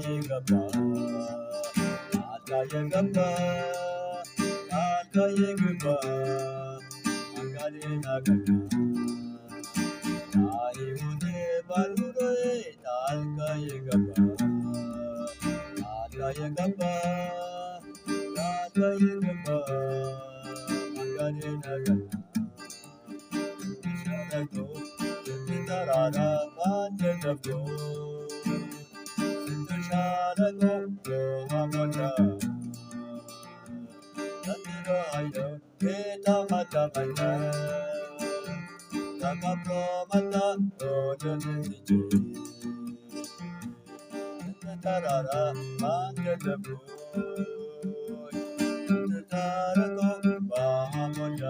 የገባ ጣልቃ የገባ ጣልቃ የገባ አንጋዴን አቀና አይሁድ ባልሁሮዬ ጣልቃ የገባ ጣልቃ የገባ ጣልቃ የገባ አንጋዴን አቀና ሸለቆ ተራራ ባንተ ገብቶ ሸለቆ ውሃ ሞላ ተራይቶ ጌታ መጣ ተከብሮ መጣ ወደ ልጅ ተራራ ባንተ ገብቶ ተራራቆ ውሃ ሞላ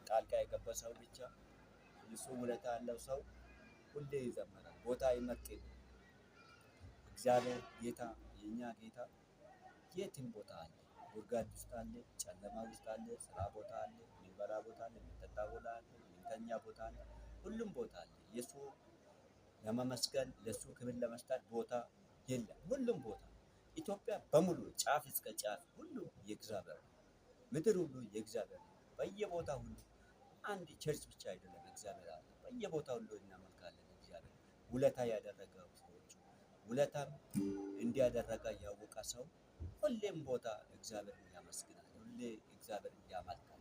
ጣልቃ የገባ ሰው ብቻ እሱ ውለታ ያለው ሰው ሁሌ ይዘምራል። ቦታ ይመርጥ። እግዚአብሔር ጌታ የኛ ጌታ የትም ቦታ አለ። ጉድጓድ ውስጥ አለ፣ ጨለማ ውስጥ አለ፣ ስራ ቦታ አለ፣ የሚበላ ቦታ አለ፣ የሚጠጣ ቦታ አለ፣ የሚተኛ ቦታ አለ፣ ሁሉም ቦታ አለ። የሱ ለመመስገን ለሱ ክብር ለመስጠት ቦታ የለም። ሁሉም ቦታ ኢትዮጵያ በሙሉ ጫፍ እስከ ጫፍ ሁሉ የእግዚአብሔር ምድር ሁሉ የእግዚአብሔር በየቦታ ሁሉ አንድ ቸርች ብቻ አይደለም እግዚአብሔር አለ። በየቦታ ሁሉ እናመልካለን። እግዚአብሔር ውለታ ያደረገው ሰዎች ውለታም እንዲያደረጋ ያወቀ ሰው ሁሌም ቦታ እግዚአብሔርን ያመስግናል። ሁሌ እግዚአብሔርን ያመልካል።